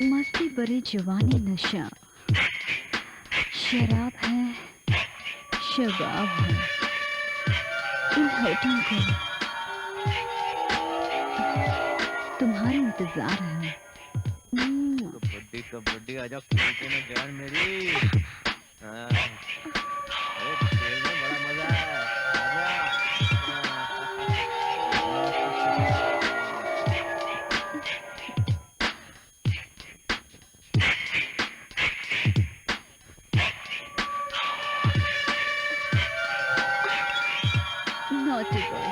मस्ती भरी जवानी नशा, शराब है, शबाब है, इन होठों को तुम्हारा इंतजार है। कबड्डी कबड्डी आजा खेलते ना जान मेरी। हाँ, अरे खेल में बड़ा मजा है, आजा। Naughty boy.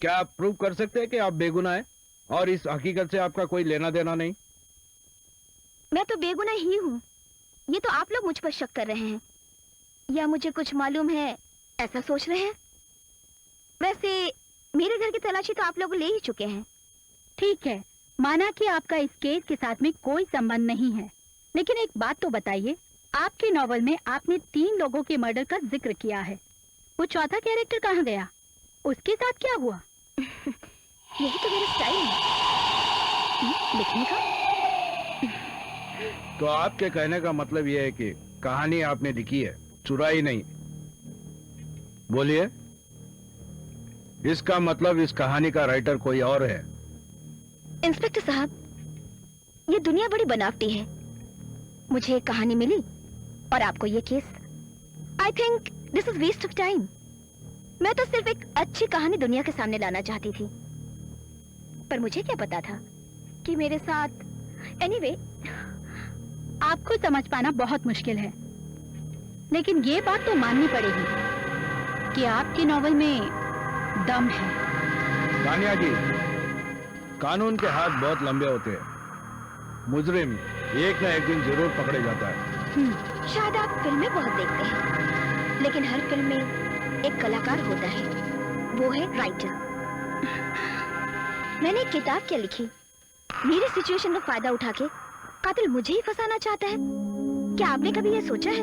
क्या आप प्रूव कर सकते हैं कि आप बेगुनाह हैं और इस हकीकत से आपका कोई लेना देना नहीं? मैं तो बेगुनाह ही हूँ। ये तो आप लोग मुझ पर शक कर रहे हैं या मुझे कुछ मालूम है ऐसा सोच रहे हैं। वैसे मेरे घर की तलाशी तो आप लोग ले ही चुके हैं। ठीक है, माना कि आपका इस केस के साथ में कोई संबंध नहीं है, लेकिन एक बात तो बताइए, आपके नॉवल में आपने 3 लोगों के मर्डर का जिक्र किया है। वो चौथा कैरेक्टर कहाँ गया? उसके साथ क्या हुआ? यही तो मेरा स्टाइल है लिखने का। तो आपके कहने का मतलब यह है कि कहानी आपने लिखी है, चुराई नहीं। बोलिए, इसका मतलब इस कहानी का राइटर कोई और है? इंस्पेक्टर साहब, ये दुनिया बड़ी बनावटी है। मुझे एक कहानी मिली और आपको ये case. I think this is waste of time. मैं तो सिर्फ एक अच्छी कहानी दुनिया के सामने लाना चाहती थी, पर मुझे क्या पता था कि मेरे साथ। एनीवे, आपको समझ पाना बहुत मुश्किल है, लेकिन ये बात तो माननी पड़ेगी कि आपके नॉवल में दम है। तानिया जी, कानून के हाथ बहुत लंबे होते हैं। मुजरिम एक ना एक दिन जरूर पकड़े जाता है। शायद आप फिल्में बहुत देखते हैं, लेकिन हर फिल्म में एक कलाकार होता है, वो है राइटर। मैंने एक किताब क्या लिखी, मेरी सिचुएशन का फायदा उठा के कातिल मुझे ही फंसाना चाहता है। क्या आपने कभी ये सोचा है?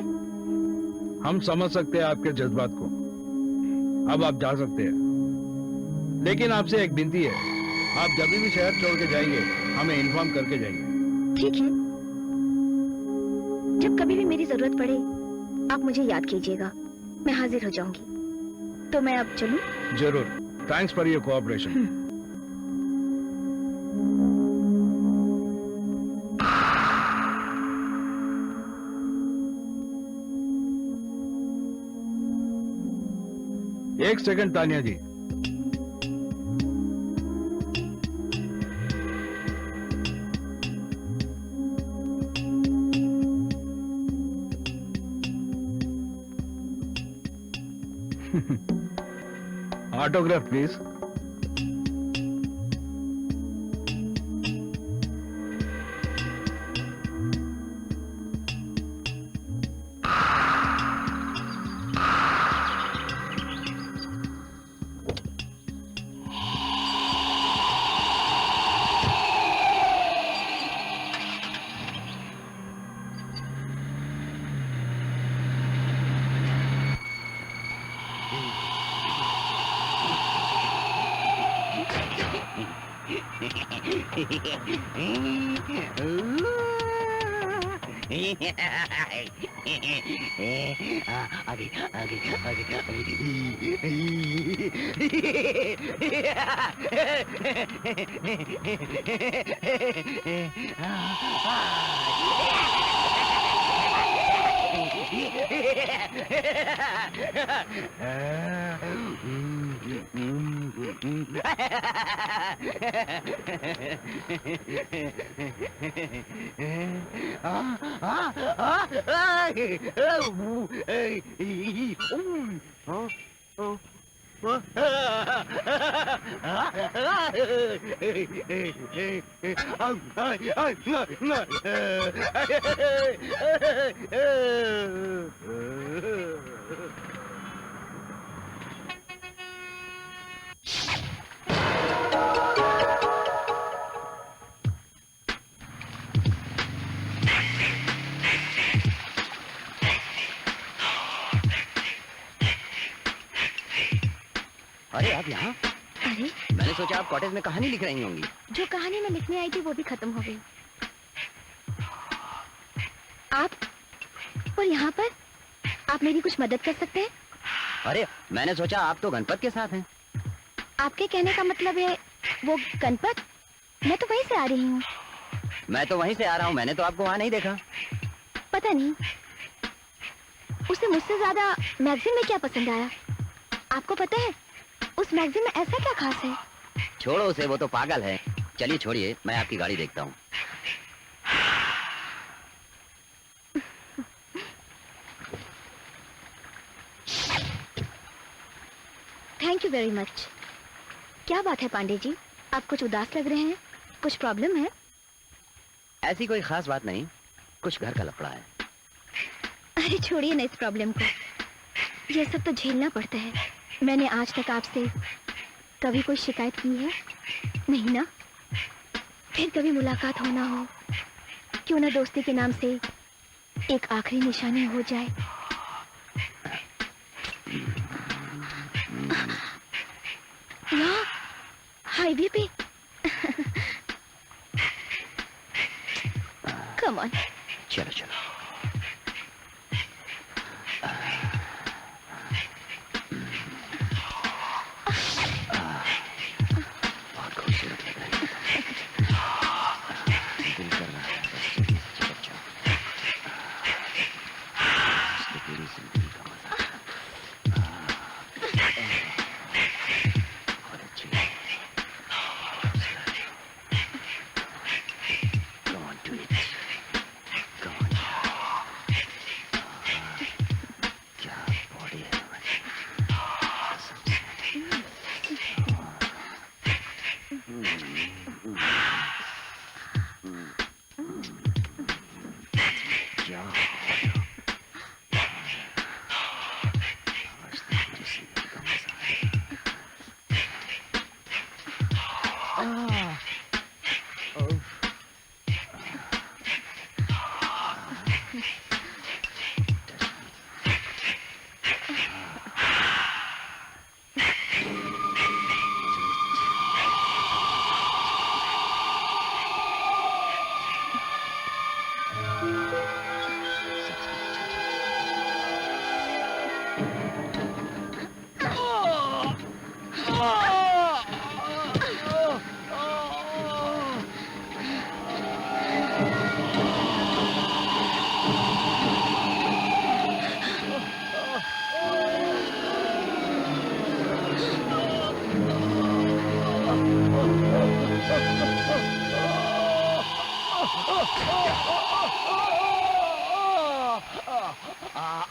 हम समझ सकते हैं आपके जज्बात को। अब आप जा सकते हैं, लेकिन आपसे एक विनती है, आप जब भी शहर छोड़ के जाएंगे हमें इन्फॉर्म करके जाइए। ठीक है, जब कभी भी मेरी जरूरत पड़े आप मुझे याद कीजिएगा, मैं हाजिर हो जाऊंगी। तो मैं अब चलूं? जरूर। Thanks for your cooperation. एक second Tania ji. Autograph please. आगे आगे आगे अरे आप यहाँ? अरे मैंने सोचा आप कॉटेज में कहानी लिख रही होंगी। जो कहानी मैं लिखने आई थी वो भी खत्म हो गई। आप और यहाँ पर आप मेरी कुछ मदद कर सकते हैं? अरे मैंने सोचा आप तो गणपत के साथ हैं। आपके कहने का मतलब है वो गणपत? मैं तो वहीं से आ रही हूँ। मैं तो वहीं से आ रहा हूँ, मैंने तो आपको वहाँ नहीं देखा। पता नहीं उसे मुझसे ज्यादा मैगजीन में क्या पसंद आया। आपको पता है उस मैगजीन में ऐसा क्या खास है? छोड़ो उसे, वो तो पागल है। चलिए छोड़िए, मैं आपकी गाड़ी देखता हूँ। Thank you very much. क्या बात है पांडे जी, आप कुछ उदास लग रहे हैं? कुछ प्रॉब्लम है? ऐसी कोई खास बात नहीं, कुछ घर का लफड़ा है। अरे छोड़िए ना इस प्रॉब्लम को, ये सब तो झेलना पड़ता है। मैंने आज तक आपसे कभी कोई शिकायत की है? नहीं ना? फिर कभी मुलाकात होना हो, क्यों ना दोस्ती के नाम से एक आखिरी निशानी हो जाए। यहाँ हाईवे पे कम ऑन। चलो चलो। बहुत खूबसूरत लग रहा है। दिल कर रहा है बस चिपक जाओ। इसकी पूरी जिंदगी का मजा। बहुत अच्छी है। आ,